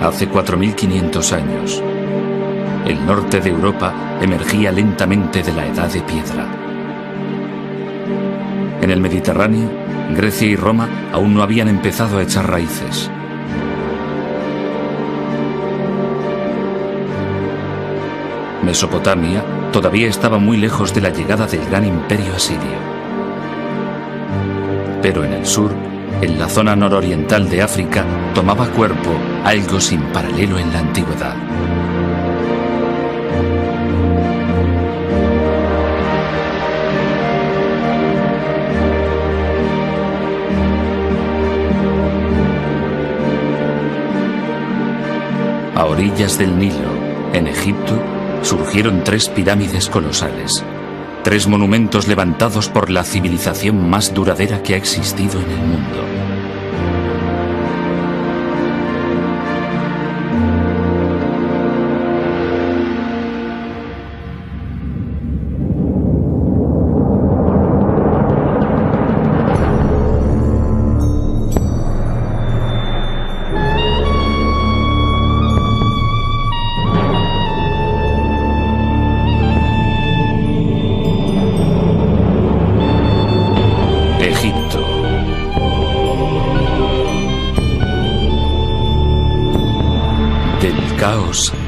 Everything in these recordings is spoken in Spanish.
Hace 4500 años, el norte de Europa emergía lentamente de la Edad de Piedra. En el Mediterráneo, Grecia y Roma aún no habían empezado a echar raíces. Mesopotamia todavía estaba muy lejos de la llegada del gran imperio asirio. Pero en el sur, en la zona nororiental de África, tomaba cuerpo algo sin paralelo en la antigüedad. A orillas del Nilo, en Egipto, surgieron 3 pirámides colosales. 3 monumentos levantados por la civilización más duradera que ha existido en el mundo.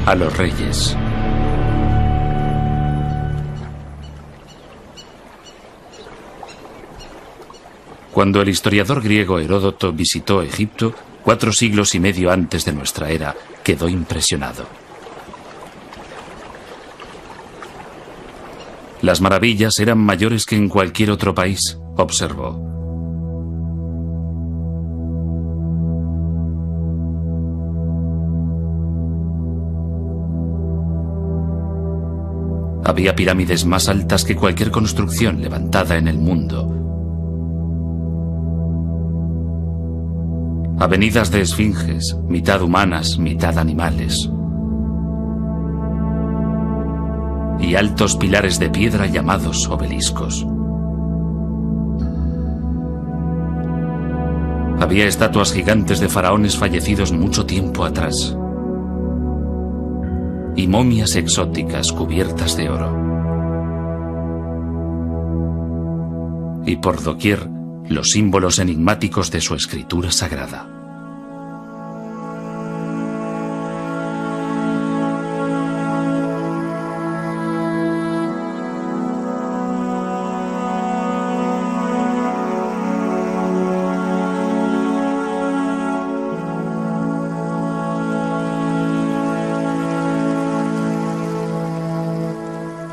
A los reyes. Cuando el historiador griego Heródoto visitó Egipto, 4 siglos y medio antes de nuestra era, quedó impresionado. Las maravillas eran mayores que en cualquier otro país, observó. Había pirámides más altas que cualquier construcción levantada en el mundo. Avenidas de esfinges, mitad humanas, mitad animales. Y altos pilares de piedra llamados obeliscos. Había estatuas gigantes de faraones fallecidos mucho tiempo atrás. Y momias exóticas cubiertas de oro. Y por doquier, los símbolos enigmáticos de su escritura sagrada.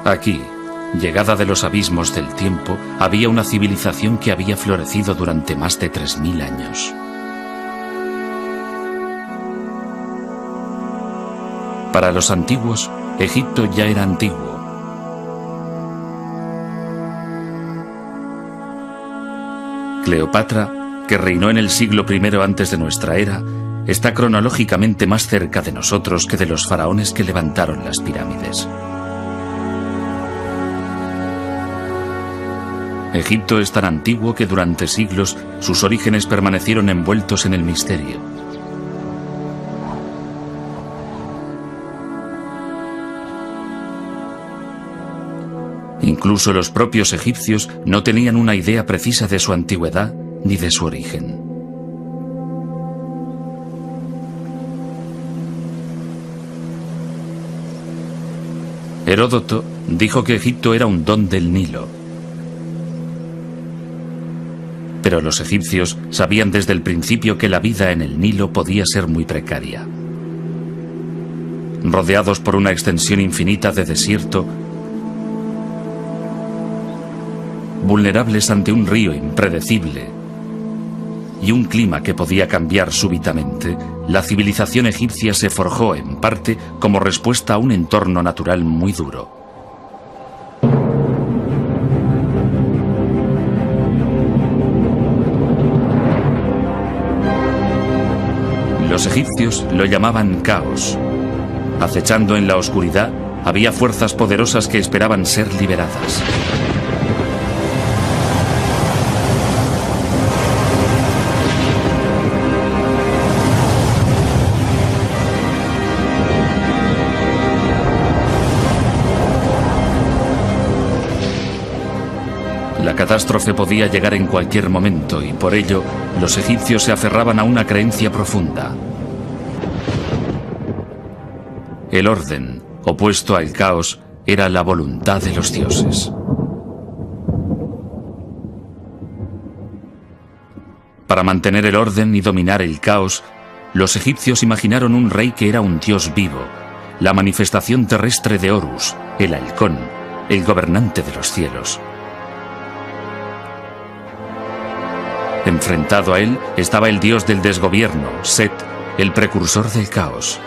Aquí, llegada de los abismos del tiempo, había una civilización que había florecido durante más de 3000 años. Para los antiguos, Egipto ya era antiguo. Cleopatra, que reinó en el siglo I antes de nuestra era, está cronológicamente más cerca de nosotros que de los faraones que levantaron las pirámides. Egipto es tan antiguo que durante siglos sus orígenes permanecieron envueltos en el misterio. Incluso los propios egipcios no tenían una idea precisa de su antigüedad ni de su origen. Heródoto dijo que Egipto era un don del Nilo. Pero los egipcios sabían desde el principio que la vida en el Nilo podía ser muy precaria. Rodeados por una extensión infinita de desierto, vulnerables ante un río impredecible y un clima que podía cambiar súbitamente, la civilización egipcia se forjó en parte como respuesta a un entorno natural muy duro. Los egipcios lo llamaban caos. Acechando en la oscuridad, había fuerzas poderosas que esperaban ser liberadas. catástrofe podía llegar en cualquier momento y por ello los egipcios se aferraban a una creencia profunda. El orden, opuesto al caos, era la voluntad de los dioses. Para mantener el orden y dominar el caos, los egipcios imaginaron un rey que era un dios vivo, la manifestación terrestre de Horus, el halcón, el gobernante de los cielos. Enfrentado a él estaba el dios del desgobierno, Set, el precursor del caos.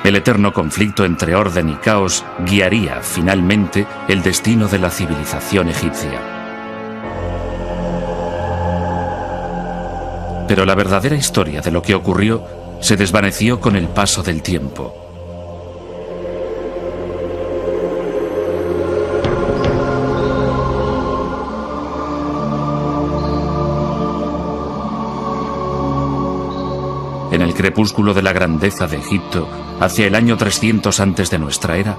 El eterno conflicto entre orden y caos guiaría, finalmente, el destino de la civilización egipcia. Pero la verdadera historia de lo que ocurrió se desvaneció con el paso del tiempo. En el crepúsculo de la grandeza de Egipto, hacia el año 300 antes de nuestra era,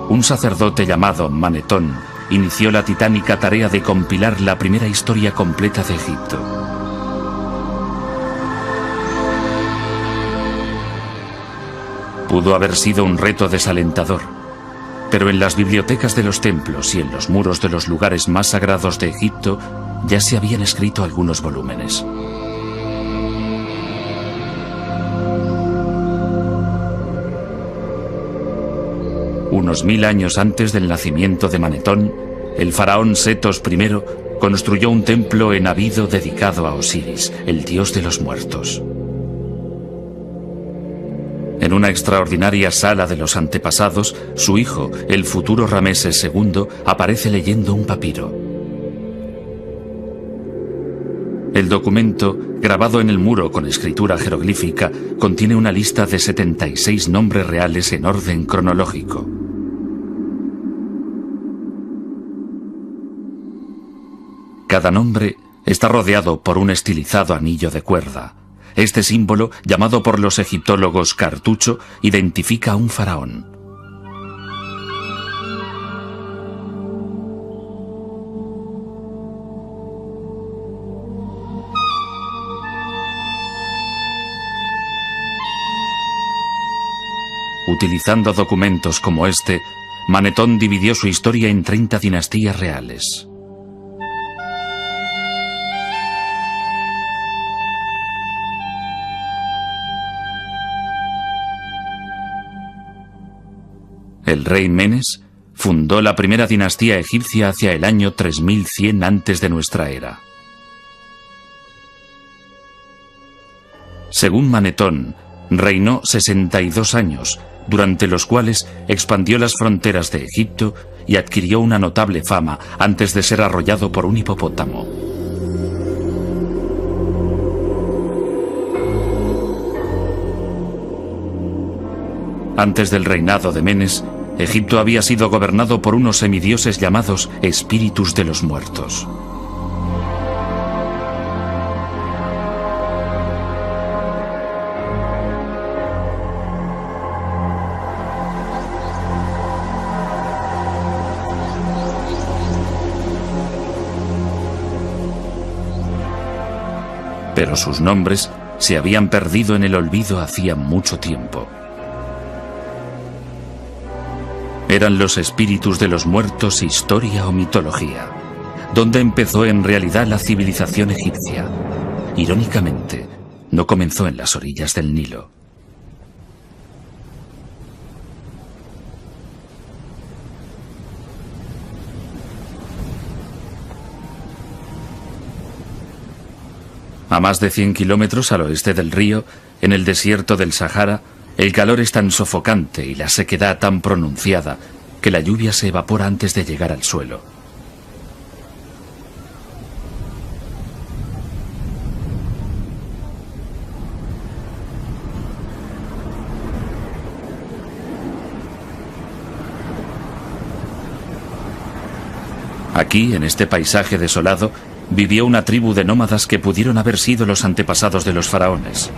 un sacerdote llamado Manetón inició la titánica tarea de compilar la primera historia completa de Egipto. Pudo haber sido un reto desalentador, pero en las bibliotecas de los templos y en los muros de los lugares más sagrados de Egipto ya se habían escrito algunos volúmenes. Unos 1000 años antes del nacimiento de Manetón, el faraón Setos I construyó un templo en Abido dedicado a Osiris, el dios de los muertos. En una extraordinaria sala de los antepasados, su hijo, el futuro Rameses II, aparece leyendo un papiro. El documento, grabado en el muro con escritura jeroglífica, contiene una lista de 76 nombres reales en orden cronológico. Cada nombre está rodeado por un estilizado anillo de cuerda. Este símbolo, llamado por los egiptólogos cartucho, identifica a un faraón. Utilizando documentos como este, Manetón dividió su historia en 30 dinastías reales. El rey Menes fundó la primera dinastía egipcia hacia el año 3100 antes de nuestra era. Según Manetón, reinó 62 años, durante los cuales expandió las fronteras de Egipto y adquirió una notable fama antes de ser arrollado por un hipopótamo. Antes del reinado de Menes, Egipto había sido gobernado por unos semidioses llamados espíritus de los muertos. Pero sus nombres se habían perdido en el olvido hacía mucho tiempo. ¿Eran los espíritus de los muertos historia o mitología? ¿Dónde empezó en realidad la civilización egipcia? Irónicamente, no comenzó en las orillas del Nilo. A más de 100 kilómetros al oeste del río, en el desierto del Sahara, el calor es tan sofocante y la sequedad tan pronunciada que la lluvia se evapora antes de llegar al suelo. Aquí, en este paisaje desolado, vivió una tribu de nómadas que pudieron haber sido los antepasados de los faraones.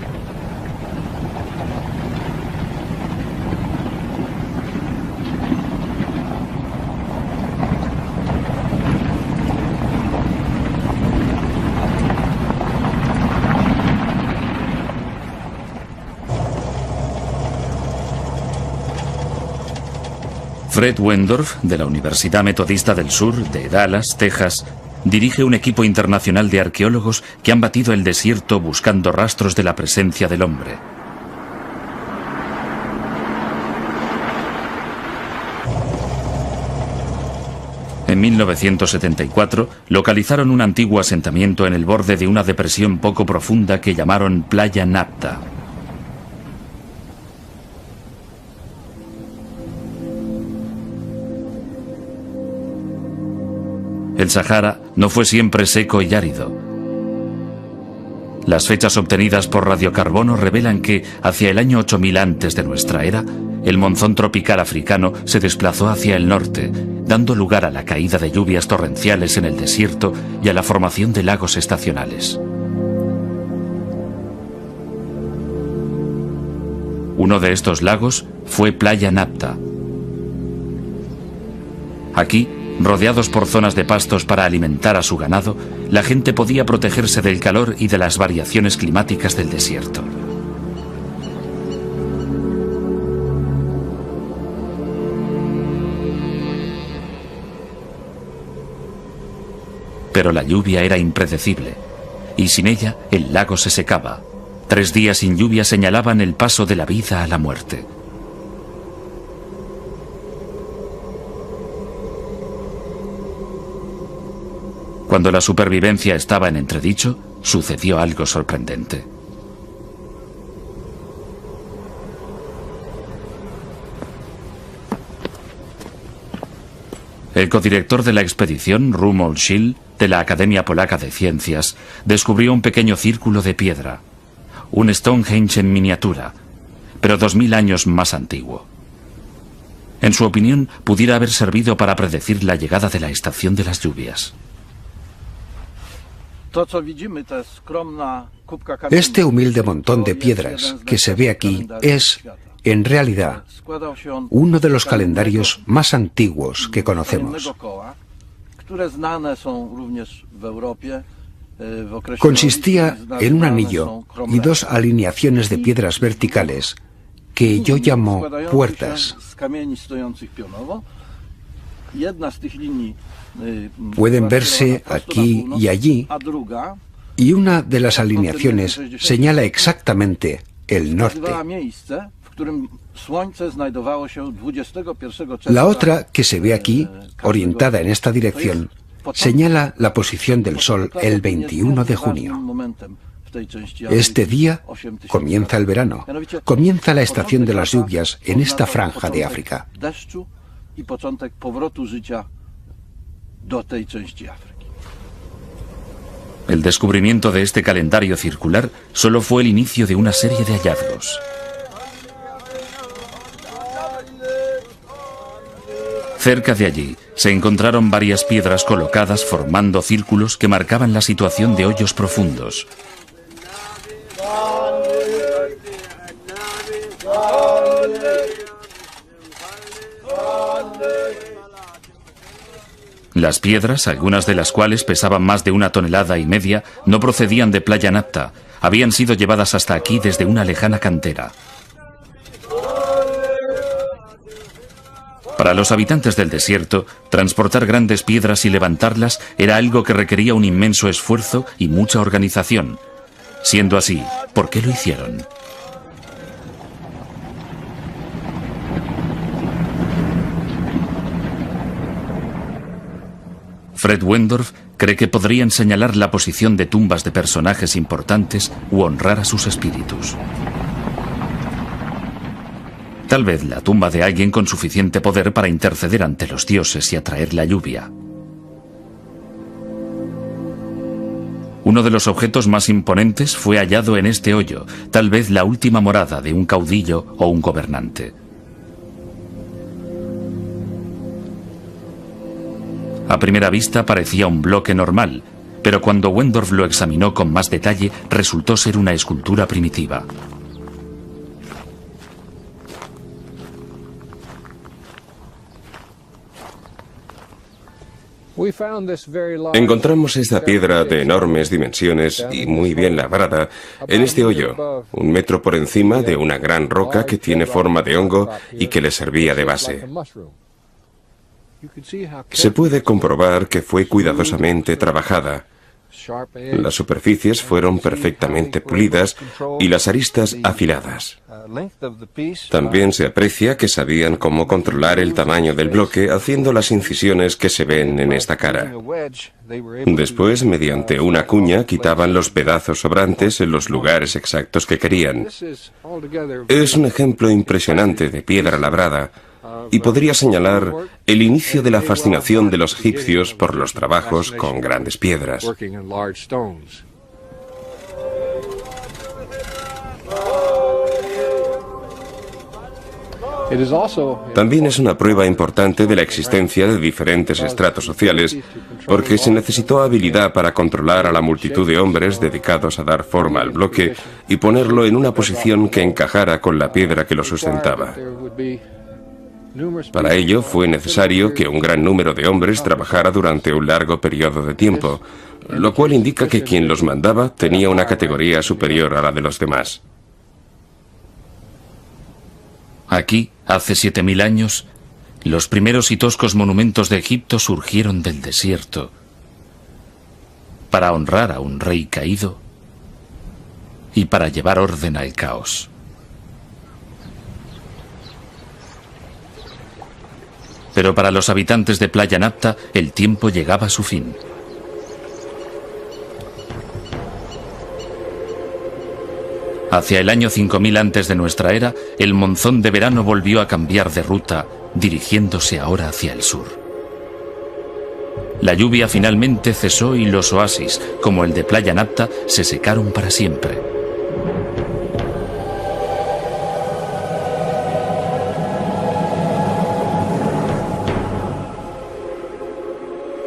Fred Wendorf, de la Universidad Metodista del Sur, de Dallas, Texas, dirige un equipo internacional de arqueólogos que han batido el desierto buscando rastros de la presencia del hombre. En 1974 localizaron un antiguo asentamiento en el borde de una depresión poco profunda que llamaron Playa Napta. El Sahara no fue siempre seco y árido. Las fechas obtenidas por radiocarbono revelan que, hacia el año 8000 antes de nuestra era, el monzón tropical africano se desplazó hacia el norte, dando lugar a la caída de lluvias torrenciales en el desierto y a la formación de lagos estacionales. Uno de estos lagos fue Playa Napta. Aquí, rodeados por zonas de pastos para alimentar a su ganado, la gente podía protegerse del calor y de las variaciones climáticas del desierto. Pero la lluvia era impredecible, y sin ella el lago se secaba. 3 días sin lluvia señalaban el paso de la vida a la muerte. Cuando la supervivencia estaba en entredicho, sucedió algo sorprendente. El codirector de la expedición, Romuald Schill, de la Academia Polaca de Ciencias, descubrió un pequeño círculo de piedra, un Stonehenge en miniatura, pero 2000 años más antiguo. En su opinión, pudiera haber servido para predecir la llegada de la estación de las lluvias. Este humilde montón de piedras que se ve aquí es, en realidad, uno de los calendarios más antiguos que conocemos. Consistía en un anillo y 2 alineaciones de piedras verticales que yo llamo puertas. Pueden verse aquí y allí, y una de las alineaciones señala exactamente el norte. La otra, que se ve aquí, orientada en esta dirección, señala la posición del Sol el 21 de junio. Este día comienza el verano, comienza la estación de las lluvias en esta franja de África. El descubrimiento de este calendario circular solo fue el inicio de una serie de hallazgos. Cerca de allí se encontraron varias piedras colocadas formando círculos que marcaban la situación de hoyos profundos. Las piedras, algunas de las cuales pesaban más de 1,5 toneladas, no procedían de Playa Napta, habían sido llevadas hasta aquí desde una lejana cantera. Para los habitantes del desierto, transportar grandes piedras y levantarlas era algo que requería un inmenso esfuerzo y mucha organización. Siendo así, ¿por qué lo hicieron? Fred Wendorf cree que podrían señalar la posición de tumbas de personajes importantes u honrar a sus espíritus. Tal vez la tumba de alguien con suficiente poder para interceder ante los dioses y atraer la lluvia. Uno de los objetos más imponentes fue hallado en este hoyo, tal vez la última morada de un caudillo o un gobernante. A primera vista parecía un bloque normal, pero cuando Wendorf lo examinó con más detalle, resultó ser una escultura primitiva. Encontramos esta piedra de enormes dimensiones y muy bien labrada en este hoyo, 1 metro por encima de una gran roca que tiene forma de hongo y que le servía de base. Se puede comprobar que fue cuidadosamente trabajada. Las superficies fueron perfectamente pulidas y las aristas afiladas. También se aprecia que sabían cómo controlar el tamaño del bloque haciendo las incisiones que se ven en esta cara. Después, mediante una cuña, quitaban los pedazos sobrantes en los lugares exactos que querían. Es un ejemplo impresionante de piedra labrada y podría señalar el inicio de la fascinación de los egipcios por los trabajos con grandes piedras. También es una prueba importante de la existencia de diferentes estratos sociales, porque se necesitó habilidad para controlar a la multitud de hombres dedicados a dar forma al bloque y ponerlo en una posición que encajara con la piedra que lo sustentaba. Para ello fue necesario que un gran número de hombres trabajara durante un largo periodo de tiempo, lo cual indica que quien los mandaba tenía una categoría superior a la de los demás. Aquí, hace 7000 años, los primeros y toscos monumentos de Egipto surgieron del desierto para honrar a un rey caído y para llevar orden al caos. Pero para los habitantes de Playa Napta, el tiempo llegaba a su fin. Hacia el año 5000 antes de nuestra era, el monzón de verano volvió a cambiar de ruta, dirigiéndose ahora hacia el sur. La lluvia finalmente cesó y los oasis, como el de Playa Napta, se secaron para siempre.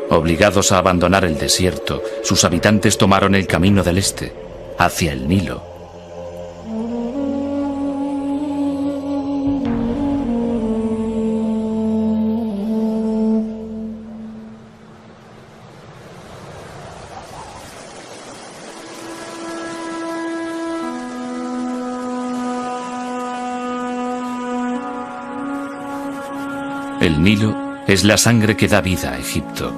Obligados a abandonar el desierto, sus habitantes tomaron el camino del este, hacia el Nilo. El Nilo es la sangre que da vida a Egipto.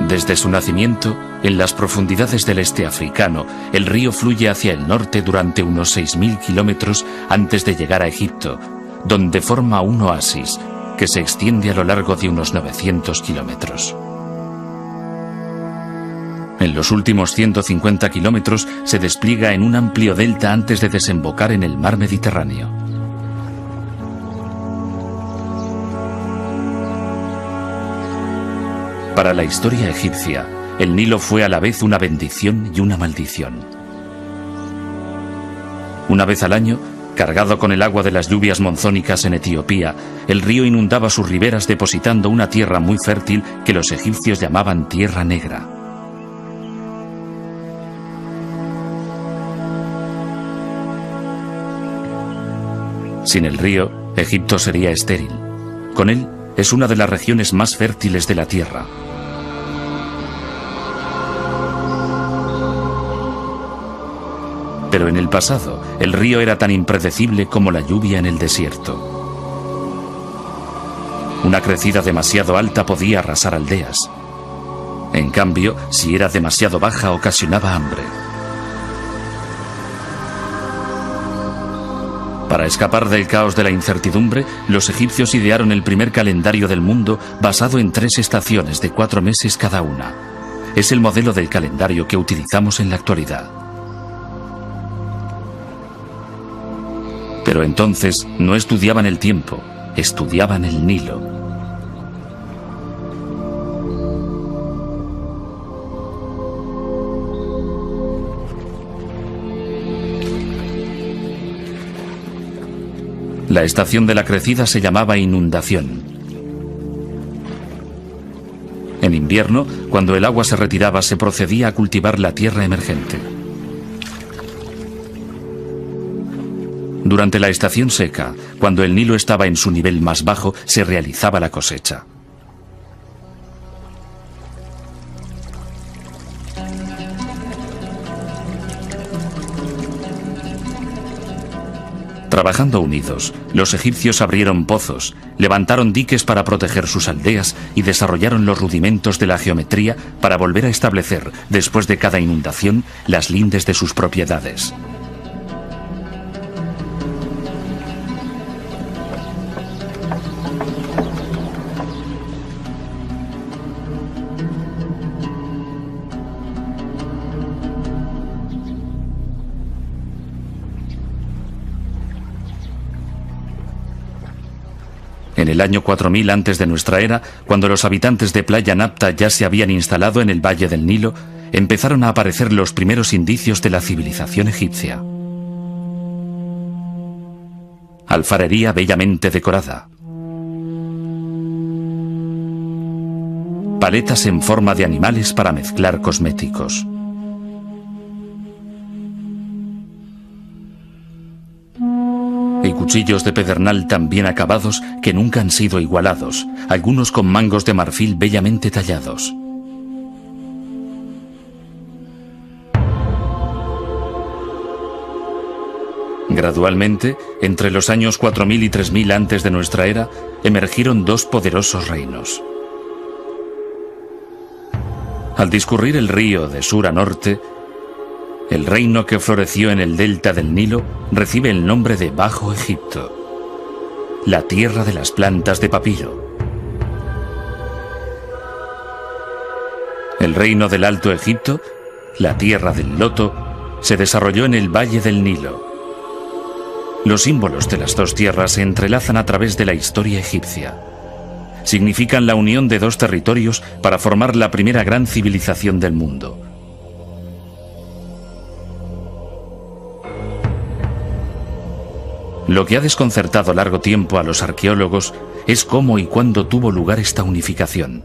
Desde su nacimiento, en las profundidades del este africano, el río fluye hacia el norte durante unos 6000 kilómetros antes de llegar a Egipto, donde forma un oasis que se extiende a lo largo de unos 900 kilómetros. En los últimos 150 kilómetros se despliega en un amplio delta antes de desembocar en el mar Mediterráneo. Para la historia egipcia, el Nilo fue a la vez una bendición y una maldición. Una vez al año, cargado con el agua de las lluvias monzónicas en Etiopía, el río inundaba sus riberas depositando una tierra muy fértil que los egipcios llamaban Tierra Negra. Sin el río, Egipto sería estéril. Con él, es una de las regiones más fértiles de la tierra. Pero en el pasado, el río era tan impredecible como la lluvia en el desierto. Una crecida demasiado alta podía arrasar aldeas. En cambio, si era demasiado baja, ocasionaba hambre. Para escapar del caos de la incertidumbre, los egipcios idearon el primer calendario del mundo basado en 3 estaciones de 4 meses cada una. Es el modelo del calendario que utilizamos en la actualidad. Pero entonces no estudiaban el tiempo, estudiaban el Nilo. La estación de la crecida se llamaba inundación. En invierno, cuando el agua se retiraba, se procedía a cultivar la tierra emergente. Durante la estación seca, cuando el Nilo estaba en su nivel más bajo, se realizaba la cosecha. Trabajando unidos, los egipcios abrieron pozos, levantaron diques para proteger sus aldeas y desarrollaron los rudimentos de la geometría para volver a establecer, después de cada inundación, las lindes de sus propiedades. En el año 4000 antes de nuestra era, cuando los habitantes de Playa Napta ya se habían instalado en el valle del Nilo, empezaron a aparecer los primeros indicios de la civilización egipcia. Alfarería bellamente decorada. Paletas en forma de animales para mezclar cosméticos. Y cuchillos de pedernal tan bien acabados que nunca han sido igualados, algunos con mangos de marfil bellamente tallados. Gradualmente, entre los años 4000 y 3000 antes de nuestra era, emergieron dos poderosos reinos. Al discurrir el río de sur a norte, el reino que floreció en el delta del Nilo recibe el nombre de Bajo Egipto, la tierra de las plantas de papiro. El reino del Alto Egipto, la tierra del loto, se desarrolló en el valle del Nilo. Los símbolos de las dos tierras se entrelazan a través de la historia egipcia. Significan la unión de dos territorios para formar la primera gran civilización del mundo. Lo que ha desconcertado largo tiempo a los arqueólogos es cómo y cuándo tuvo lugar esta unificación.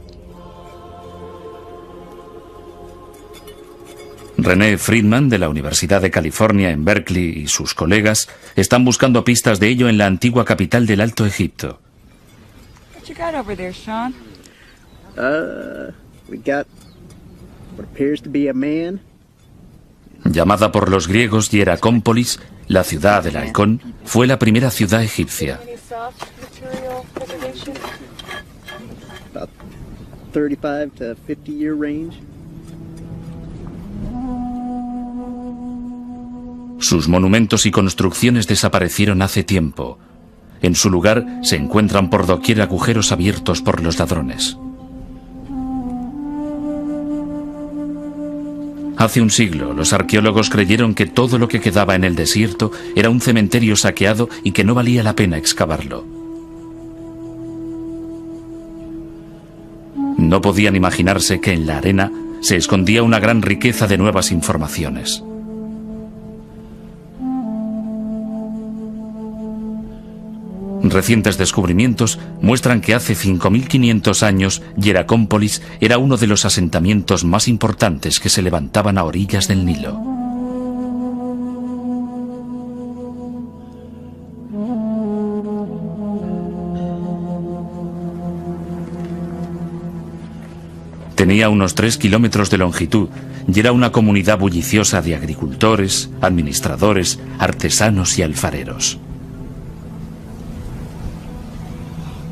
René Friedman, de la Universidad de California en Berkeley, y sus colegas están buscando pistas de ello en la antigua capital del Alto Egipto. What you got over there, Sean? We got what appears to be a man. Llamada por los griegos Hieracómpolis, la ciudad del halcón, fue la primera ciudad egipcia. About 35 to 50 year range. Sus monumentos y construcciones desaparecieron hace tiempo. En su lugar se encuentran por doquier agujeros abiertos por los ladrones. Hace un siglo, los arqueólogos creyeron que todo lo que quedaba en el desierto era un cementerio saqueado y que no valía la pena excavarlo. No podían imaginarse que en la arena se escondía una gran riqueza de nuevas informaciones. Recientes descubrimientos muestran que hace 5500 años Hieracómpolis era uno de los asentamientos más importantes que se levantaban a orillas del Nilo. Tenía unos 3 kilómetros de longitud y era una comunidad bulliciosa de agricultores, administradores, artesanos y alfareros.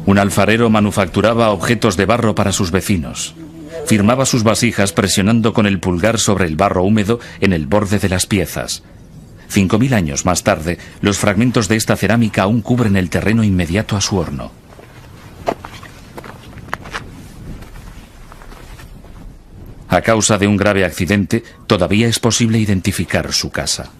Un alfarero manufacturaba objetos de barro para sus vecinos. Firmaba sus vasijas presionando con el pulgar sobre el barro húmedo en el borde de las piezas. 5000 años más tarde, los fragmentos de esta cerámica aún cubren el terreno inmediato a su horno. A causa de un grave accidente, todavía es posible identificar su casa.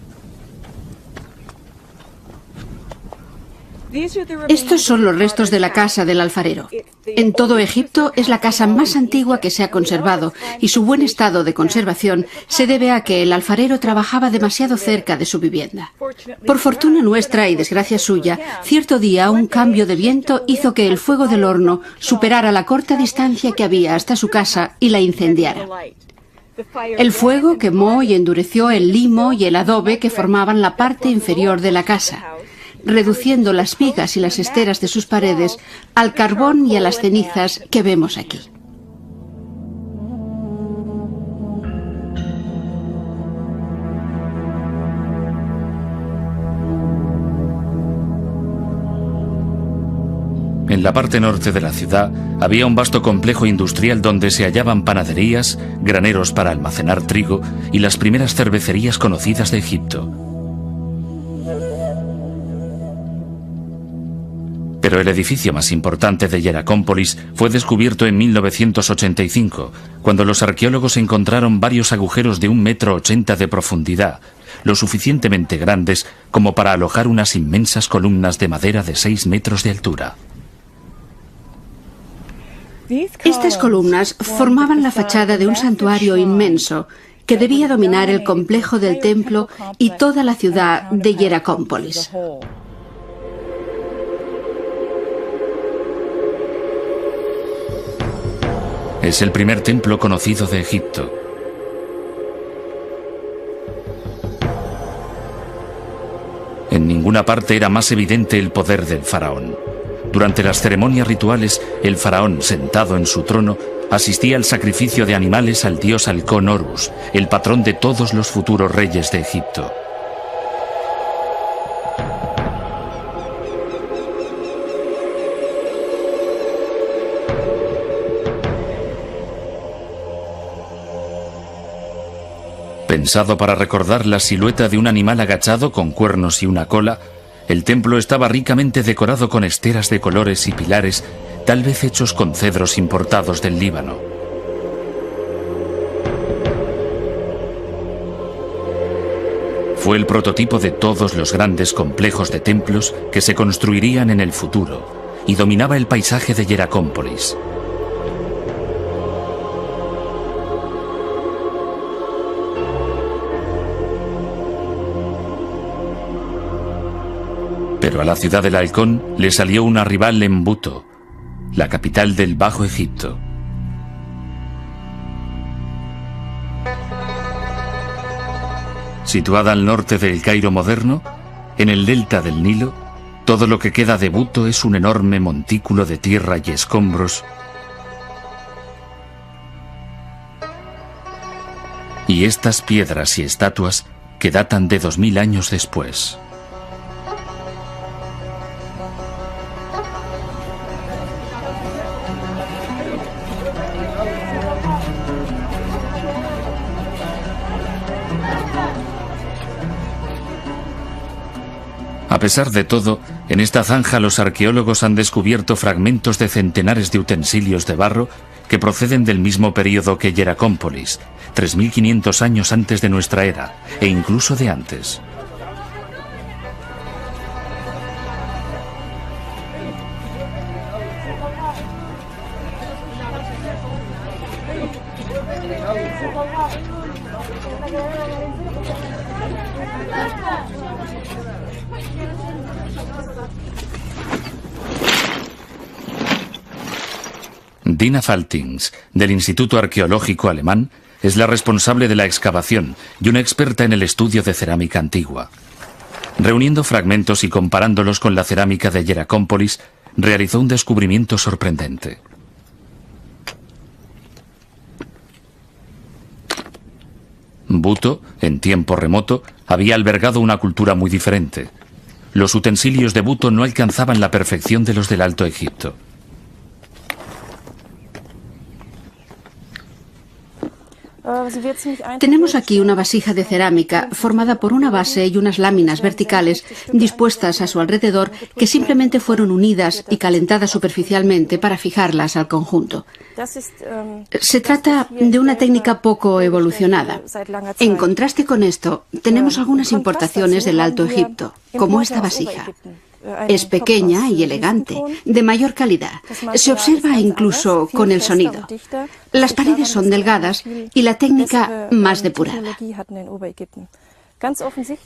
Estos son los restos de la casa del alfarero. En todo Egipto es la casa más antigua que se ha conservado y su buen estado de conservación se debe a que el alfarero trabajaba demasiado cerca de su vivienda. Por fortuna nuestra y desgracia suya, cierto día un cambio de viento hizo que el fuego del horno superara la corta distancia que había hasta su casa y la incendiara. El fuego quemó y endureció el limo y el adobe que formaban la parte inferior de la casa. reduciendo las vigas y las esteras de sus paredes al carbón y a las cenizas que vemos aquí. En la parte norte de la ciudad había un vasto complejo industrial donde se hallaban panaderías, graneros para almacenar trigo y las primeras cervecerías conocidas de Egipto. Pero el edificio más importante de Hieracómpolis fue descubierto en 1985, cuando los arqueólogos encontraron varios agujeros de 1,80 m de profundidad, lo suficientemente grandes como para alojar unas inmensas columnas de madera de 6 metros de altura. Estas columnas formaban la fachada de un santuario inmenso que debía dominar el complejo del templo y toda la ciudad de Hieracómpolis. Es el primer templo conocido de Egipto. En ninguna parte era más evidente el poder del faraón. Durante las ceremonias rituales, el faraón, sentado en su trono, asistía al sacrificio de animales al dios halcón Horus, el patrón de todos los futuros reyes de Egipto. Pensado para recordar la silueta de un animal agachado con cuernos y una cola, el templo estaba ricamente decorado con esteras de colores y pilares, tal vez hechos con cedros importados del Líbano. Fue el prototipo de todos los grandes complejos de templos que se construirían en el futuro y dominaba el paisaje de Hieracómpolis. Pero a la ciudad del halcón le salió una rival en Buto, la capital del Bajo Egipto. Situada al norte del Cairo moderno, en el delta del Nilo, todo lo que queda de Buto es un enorme montículo de tierra y escombros, y estas piedras y estatuas que datan de 2000 años después. A pesar de todo, en esta zanja los arqueólogos han descubierto fragmentos de centenares de utensilios de barro que proceden del mismo período que Hieracómpolis, 3500 años antes de nuestra era, e incluso de antes. Dina Faltings, del Instituto Arqueológico Alemán, es la responsable de la excavación y una experta en el estudio de cerámica antigua. Reuniendo fragmentos y comparándolos con la cerámica de Hieracómpolis, realizó un descubrimiento sorprendente. Buto, en tiempo remoto, había albergado una cultura muy diferente. Los utensilios de Buto no alcanzaban la perfección de los del Alto Egipto. Tenemos aquí una vasija de cerámica formada por una base y unas láminas verticales dispuestas a su alrededor que simplemente fueron unidas y calentadas superficialmente para fijarlas al conjunto. Se trata de una técnica poco evolucionada. En contraste con esto, tenemos algunas importaciones del Alto Egipto, como esta vasija. Es pequeña y elegante, de mayor calidad. Se observa incluso con el sonido. Las paredes son delgadas y la técnica más depurada.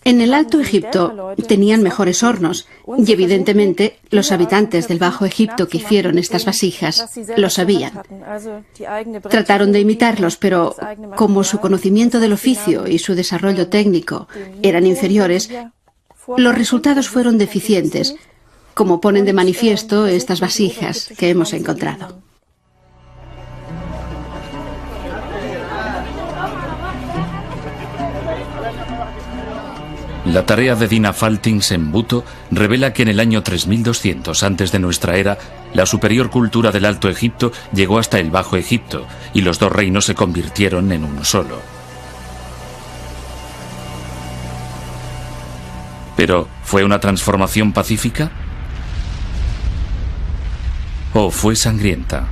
En el Alto Egipto tenían mejores hornos y evidentemente los habitantes del Bajo Egipto que hicieron estas vasijas lo sabían. Trataron de imitarlos, pero como su conocimiento del oficio y su desarrollo técnico eran inferiores, Los resultados fueron deficientes, como ponen de manifiesto estas vasijas que hemos encontrado. La tarea de Dina Faltings en Buto revela que en el año 3200 antes de nuestra era, la superior cultura del Alto Egipto llegó hasta el Bajo Egipto y los dos reinos se convirtieron en uno solo. Pero, ¿fue una transformación pacífica? ¿O fue sangrienta?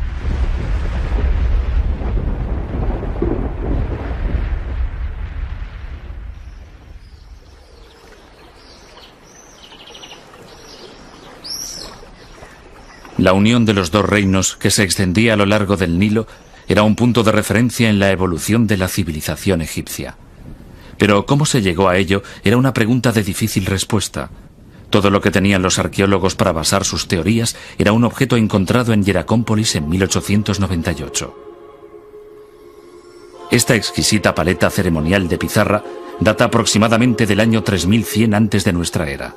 La unión de los dos reinos, que se extendía a lo largo del Nilo, era un punto de referencia en la evolución de la civilización egipcia. Pero cómo se llegó a ello era una pregunta de difícil respuesta. Todo lo que tenían los arqueólogos para basar sus teorías era un objeto encontrado en Hieracómpolis en 1898. Esta exquisita paleta ceremonial de pizarra data aproximadamente del año 3100 antes de nuestra era.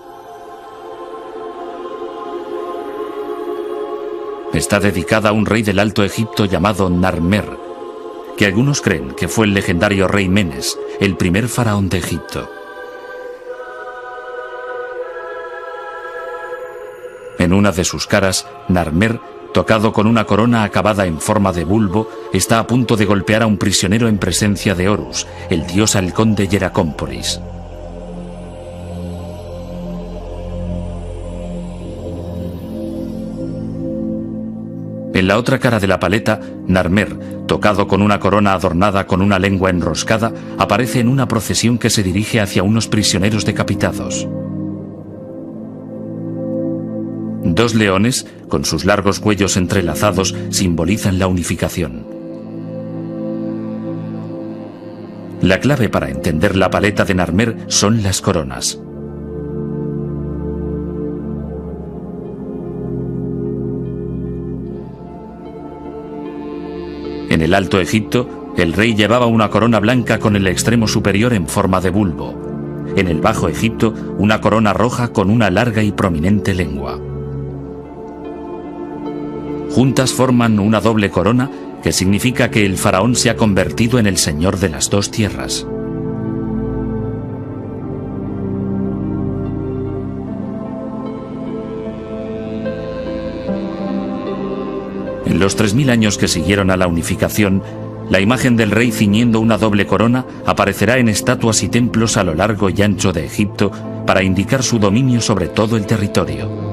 Está dedicada a un rey del Alto Egipto llamado Narmer, que algunos creen que fue el legendario rey Menes, el primer faraón de Egipto. En una de sus caras, Narmer, tocado con una corona acabada en forma de bulbo, está a punto de golpear a un prisionero en presencia de Horus, el dios halcón de Hieracómpolis. En la otra cara de la paleta, Narmer, tocado con una corona adornada con una lengua enroscada, aparece en una procesión que se dirige hacia unos prisioneros decapitados. Dos leones, con sus largos cuellos entrelazados, simbolizan la unificación. La clave para entender la paleta de Narmer son las coronas. En el Alto Egipto, el rey llevaba una corona blanca con el extremo superior en forma de bulbo. En el Bajo Egipto, una corona roja con una larga y prominente lengua. Juntas forman una doble corona que significa que el faraón se ha convertido en el señor de las dos tierras. En los 3000 años que siguieron a la unificación, la imagen del rey ciñendo una doble corona aparecerá en estatuas y templos a lo largo y ancho de Egipto para indicar su dominio sobre todo el territorio.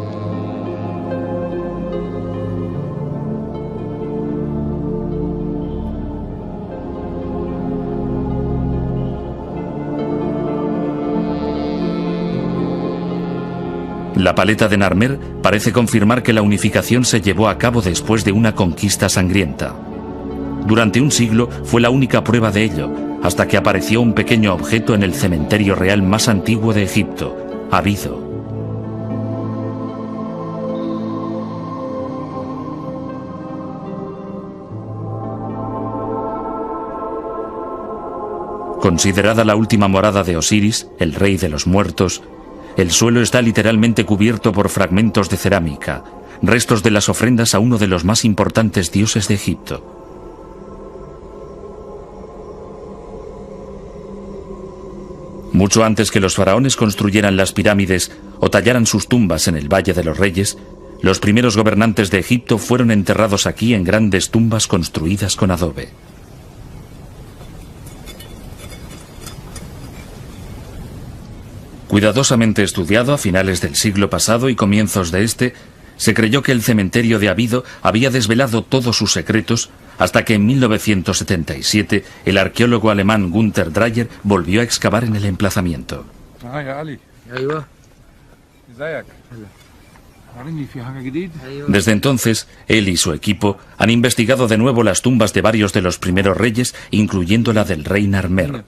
La paleta de Narmer parece confirmar que la unificación se llevó a cabo después de una conquista sangrienta. Durante un siglo fue la única prueba de ello, hasta que apareció un pequeño objeto en el cementerio real más antiguo de Egipto, Abido. Considerada la última morada de Osiris, el rey de los muertos, el suelo está literalmente cubierto por fragmentos de cerámica, restos de las ofrendas a uno de los más importantes dioses de Egipto. Mucho antes que los faraones construyeran las pirámides o tallaran sus tumbas en el Valle de los Reyes, los primeros gobernantes de Egipto fueron enterrados aquí en grandes tumbas construidas con adobe. Cuidadosamente estudiado a finales del siglo pasado y comienzos de este, se creyó que el cementerio de Abido había desvelado todos sus secretos hasta que en 1977 el arqueólogo alemán Günther Dreyer volvió a excavar en el emplazamiento. Desde entonces, él y su equipo han investigado de nuevo las tumbas de varios de los primeros reyes, incluyendo la del rey Narmer.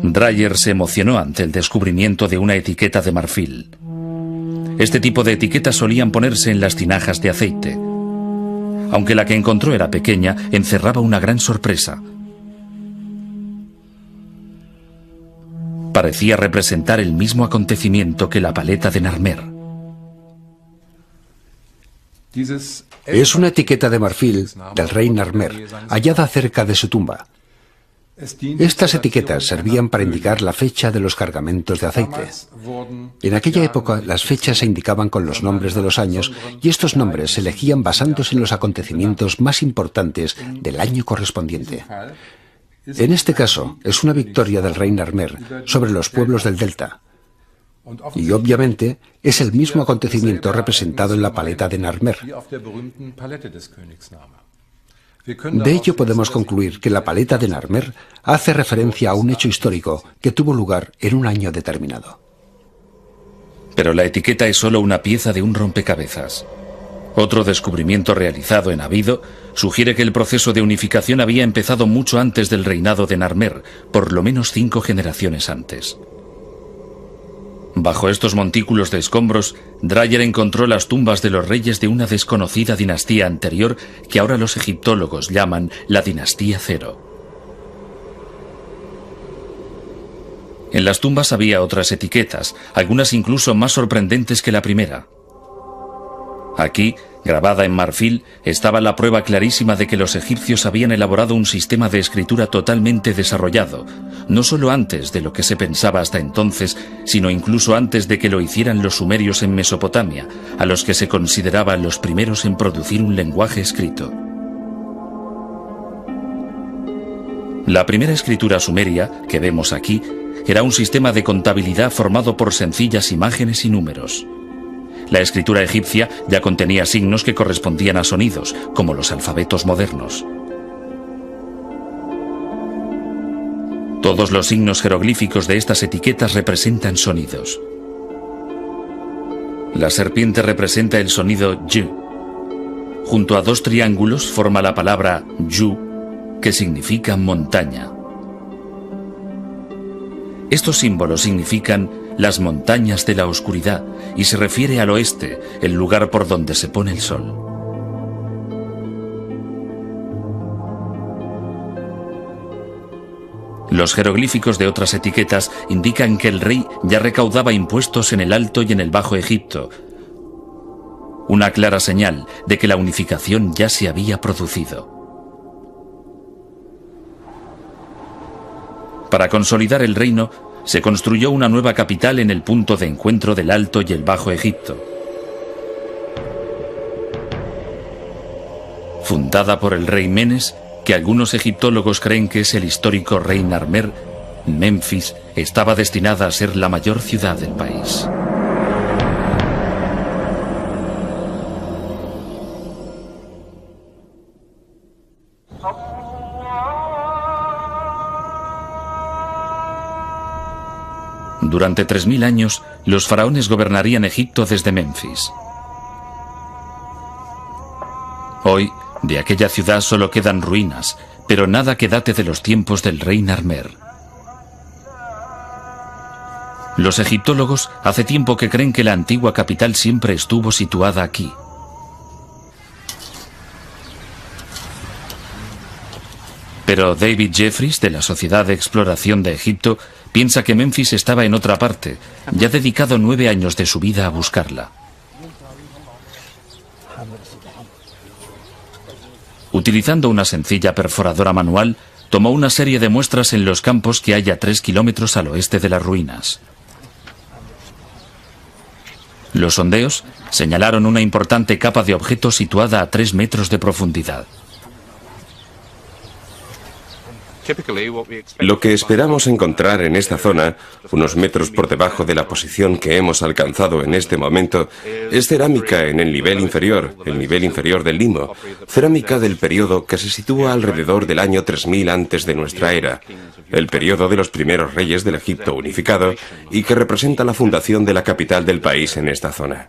Dreyer se emocionó ante el descubrimiento de una etiqueta de marfil. Este tipo de etiquetas solían ponerse en las tinajas de aceite. Aunque la que encontró era pequeña, encerraba una gran sorpresa. Parecía representar el mismo acontecimiento que la paleta de Narmer. Es una etiqueta de marfil del rey Narmer, hallada cerca de su tumba. Estas etiquetas servían para indicar la fecha de los cargamentos de aceite. En aquella época, las fechas se indicaban con los nombres de los años y estos nombres se elegían basándose en los acontecimientos más importantes del año correspondiente. En este caso, es una victoria del rey Narmer sobre los pueblos del delta. Y obviamente es el mismo acontecimiento representado en la paleta de Narmer. De ello podemos concluir que la paleta de Narmer hace referencia a un hecho histórico que tuvo lugar en un año determinado. Pero la etiqueta es solo una pieza de un rompecabezas. Otro descubrimiento realizado en Abido sugiere que el proceso de unificación había empezado mucho antes del reinado de Narmer, por lo menos 5 generaciones antes. Bajo estos montículos de escombros, Dreyer encontró las tumbas de los reyes de una desconocida dinastía anterior que ahora los egiptólogos llaman la dinastía Cero. En las tumbas había otras etiquetas, algunas incluso más sorprendentes que la primera. Aquí, grabada en marfil, estaba la prueba clarísima de que los egipcios habían elaborado un sistema de escritura totalmente desarrollado, no solo antes de lo que se pensaba hasta entonces, sino incluso antes de que lo hicieran los sumerios en Mesopotamia, a los que se consideraban los primeros en producir un lenguaje escrito. La primera escritura sumeria, que vemos aquí, era un sistema de contabilidad formado por sencillas imágenes y números. La escritura egipcia ya contenía signos que correspondían a sonidos, como los alfabetos modernos. Todos los signos jeroglíficos de estas etiquetas representan sonidos. La serpiente representa el sonido Y. Junto a 2 triángulos forma la palabra Yu, que significa montaña. Estos símbolos significan las montañas de la oscuridad y se refiere al oeste, el lugar por donde se pone el sol. Los jeroglíficos de otras etiquetas indican que el rey ya recaudaba impuestos en el Alto y en el Bajo Egipto, una clara señal de que la unificación ya se había producido. Para consolidar el reino, se construyó una nueva capital en el punto de encuentro del Alto y el Bajo Egipto. Fundada por el rey Menes, que algunos egiptólogos creen que es el histórico rey Narmer, Memphis estaba destinada a ser la mayor ciudad del país. Durante 3000 años, los faraones gobernarían Egipto desde Memphis. Hoy, de aquella ciudad solo quedan ruinas, pero nada que date de los tiempos del rey Narmer. Los egiptólogos hace tiempo que creen que la antigua capital siempre estuvo situada aquí. Pero David Jeffries, de la Sociedad de Exploración de Egipto, piensa que Memphis estaba en otra parte y ha dedicado 9 años de su vida a buscarla. Utilizando una sencilla perforadora manual, tomó una serie de muestras en los campos que hay a 3 kilómetros al oeste de las ruinas. Los sondeos señalaron una importante capa de objetos situada a 3 metros de profundidad. Lo que esperamos encontrar en esta zona, unos metros por debajo de la posición que hemos alcanzado en este momento, es cerámica en el nivel inferior del limo, cerámica del periodo que se sitúa alrededor del año 3000 antes de nuestra era, el periodo de los primeros reyes del Egipto unificado y que representa la fundación de la capital del país en esta zona.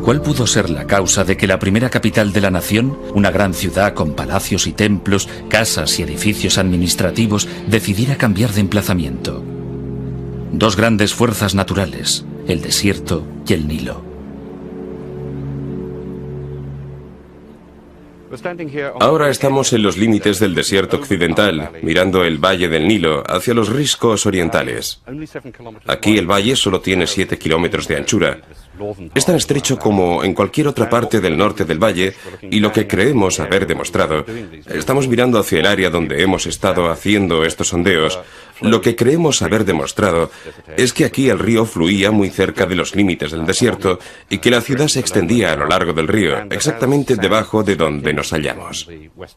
¿Cuál pudo ser la causa de que la primera capital de la nación, una gran ciudad con palacios y templos, casas y edificios administrativos, decidiera cambiar de emplazamiento? Dos grandes fuerzas naturales, el desierto y el Nilo. Ahora estamos en los límites del desierto occidental, mirando el valle del Nilo hacia los riscos orientales. Aquí el valle solo tiene 7 kilómetros de anchura. Es tan estrecho como en cualquier otra parte del norte del valle, y lo que creemos haber demostrado, estamos mirando hacia el área donde hemos estado haciendo estos sondeos, lo que creemos haber demostrado es que aquí el río fluía muy cerca de los límites del desierto y que la ciudad se extendía a lo largo del río, exactamente debajo de donde nos hallamos.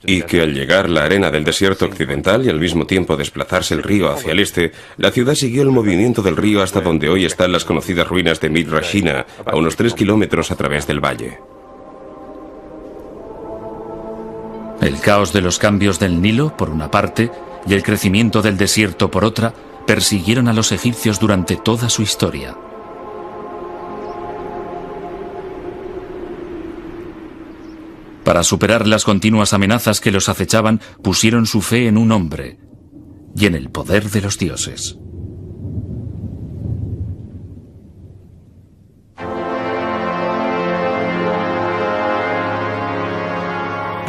Y que al llegar la arena del desierto occidental y al mismo tiempo desplazarse el río hacia el este, la ciudad siguió el movimiento del río hasta donde hoy están las conocidas ruinas de Midrashina, a unos 3 kilómetros a través del valle. El caos de los cambios del Nilo, por una parte, y el crecimiento del desierto, por otra, persiguieron a los egipcios durante toda su historia. Para superar las continuas amenazas que los acechaban, pusieron su fe en un hombre y en el poder de los dioses.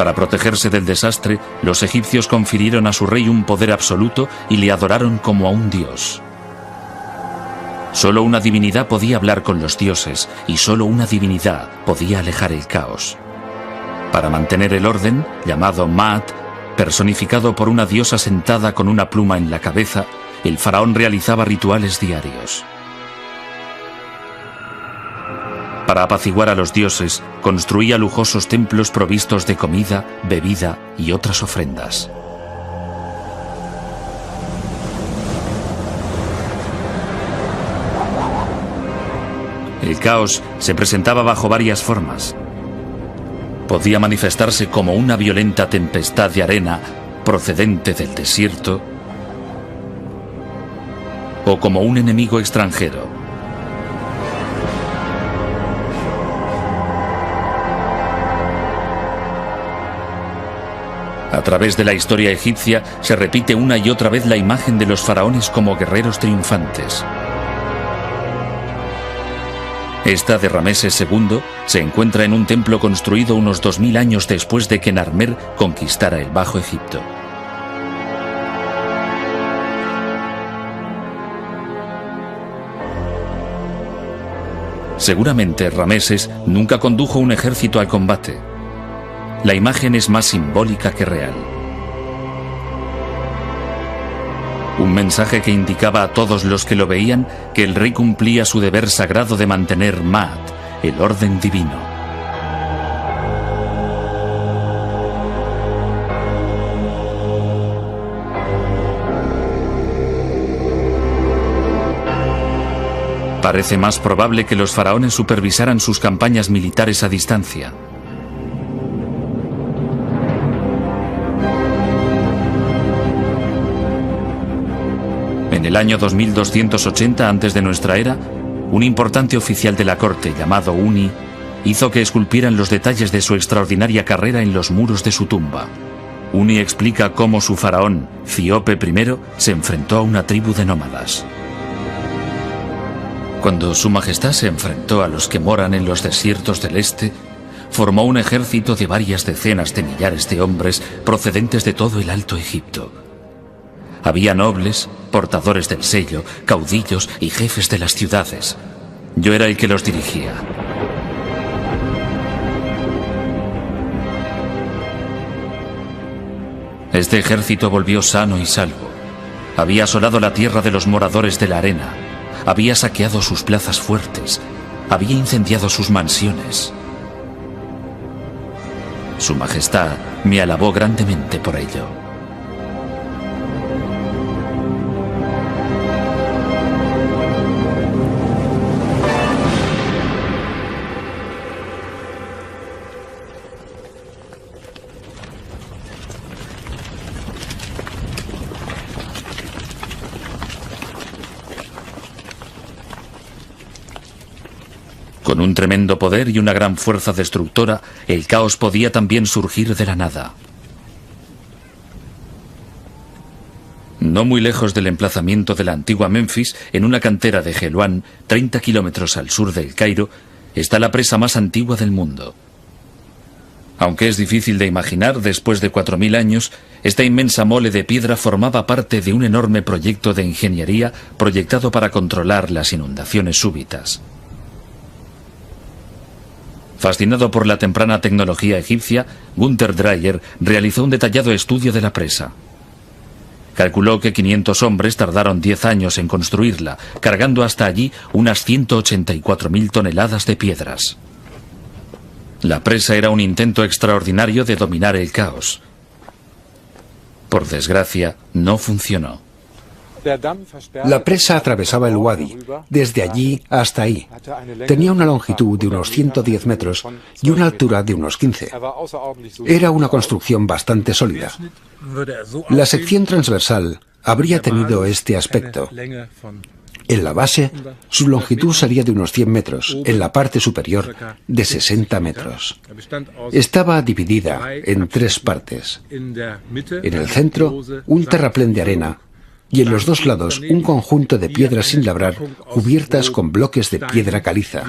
Para protegerse del desastre, los egipcios confirieron a su rey un poder absoluto y le adoraron como a un dios. Solo una divinidad podía hablar con los dioses y solo una divinidad podía alejar el caos. Para mantener el orden, llamado Maat, personificado por una diosa sentada con una pluma en la cabeza, el faraón realizaba rituales diarios. Para apaciguar a los dioses, construía lujosos templos provistos de comida, bebida y otras ofrendas. El caos se presentaba bajo varias formas. Podía manifestarse como una violenta tempestad de arena procedente del desierto o como un enemigo extranjero. A través de la historia egipcia se repite una y otra vez la imagen de los faraones como guerreros triunfantes. Esta de Rameses II se encuentra en un templo construido unos 2000 años después de que Narmer conquistara el Bajo Egipto. Seguramente Rameses nunca condujo un ejército al combate. La imagen es más simbólica que real. Un mensaje que indicaba a todos los que lo veían que el rey cumplía su deber sagrado de mantener Maat, el orden divino. Parece más probable que los faraones supervisaran sus campañas militares a distancia. En el año 2280 antes de nuestra era, un importante oficial de la corte llamado Uni hizo que esculpieran los detalles de su extraordinaria carrera en los muros de su tumba. Uni explica cómo su faraón, Cíope I, se enfrentó a una tribu de nómadas. Cuando su majestad se enfrentó a los que moran en los desiertos del este, formó un ejército de varias decenas de millares de hombres procedentes de todo el Alto Egipto. Había nobles, portadores del sello, caudillos y jefes de las ciudades. Yo era el que los dirigía. Este ejército volvió sano y salvo. Había asolado la tierra de los moradores de la arena. Había saqueado sus plazas fuertes. Había incendiado sus mansiones. Su Majestad me alabó grandemente por ello. Con un tremendo poder y una gran fuerza destructora, el caos podía también surgir de la nada. No muy lejos del emplazamiento de la antigua Memphis, en una cantera de Helouan, 30 kilómetros al sur del Cairo, está la presa más antigua del mundo. Aunque es difícil de imaginar, después de 4000 años, esta inmensa mole de piedra formaba parte de un enorme proyecto de ingeniería proyectado para controlar las inundaciones súbitas. Fascinado por la temprana tecnología egipcia, Gunther Dreyer realizó un detallado estudio de la presa. Calculó que 500 hombres tardaron 10 años en construirla, cargando hasta allí unas 184.000 toneladas de piedras. La presa era un intento extraordinario de dominar el caos. Por desgracia, no funcionó. La presa atravesaba el Wadi, desde allí hasta ahí. Tenía una longitud de unos 110 metros y una altura de unos 15. Era una construcción bastante sólida. La sección transversal habría tenido este aspecto. En la base, su longitud sería de unos 100 metros, en la parte superior de 60 metros. Estaba dividida en 3 partes. En el centro, un terraplén de arena, y en los 2 lados un conjunto de piedras sin labrar cubiertas con bloques de piedra caliza.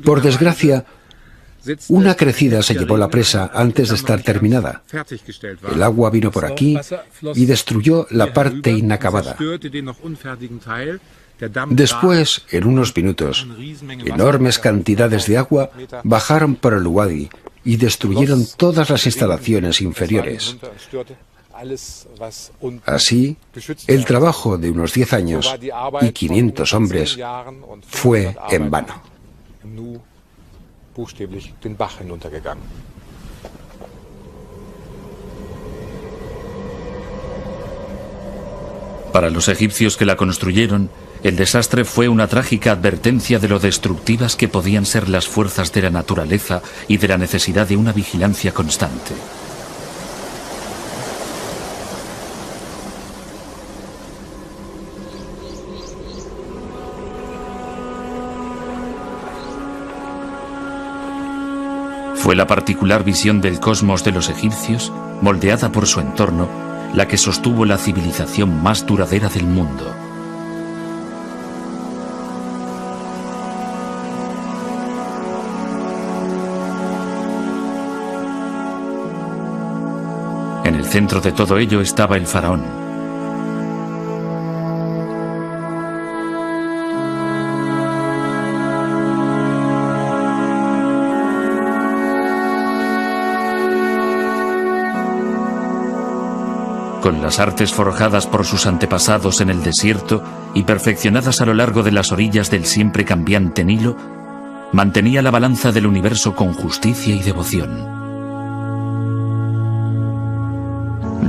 Por desgracia, una crecida se llevó la presa antes de estar terminada. El agua vino por aquí y destruyó la parte inacabada. Después, en unos minutos, enormes cantidades de agua bajaron por el Wadi y destruyeron todas las instalaciones inferiores. Así, el trabajo de unos 10 años y 500 hombres fue en vano. Para los egipcios que la construyeron, el desastre fue una trágica advertencia de lo destructivas que podían ser las fuerzas de la naturaleza y de la necesidad de una vigilancia constante. Fue la particular visión del cosmos de los egipcios, moldeada por su entorno, la que sostuvo la civilización más duradera del mundo. En el centro de todo ello estaba el faraón. Con las artes forjadas por sus antepasados en el desierto y perfeccionadas a lo largo de las orillas del siempre cambiante Nilo, mantenía la balanza del universo con justicia y devoción.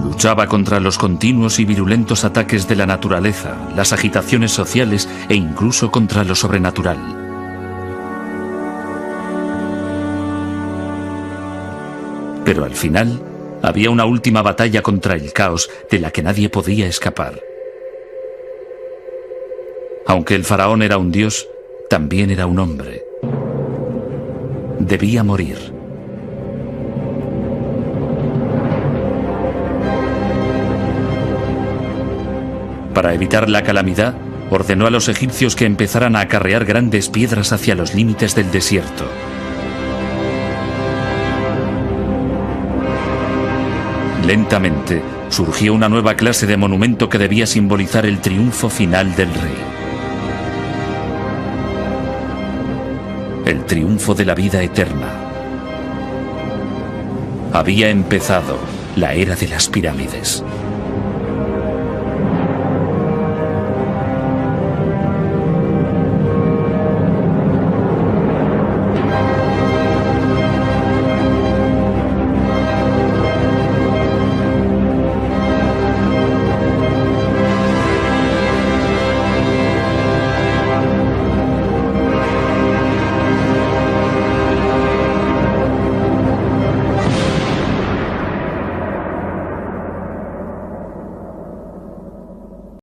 Luchaba contra los continuos y virulentos ataques de la naturaleza, las agitaciones sociales e incluso contra lo sobrenatural. Pero al final, había una última batalla contra el caos de la que nadie podía escapar. Aunque el faraón era un dios, también era un hombre. Debía morir. Para evitar la calamidad, ordenó a los egipcios que empezaran a acarrear grandes piedras hacia los límites del desierto. Lentamente, surgió una nueva clase de monumento que debía simbolizar el triunfo final del rey. El triunfo de la vida eterna. Había empezado la era de las pirámides.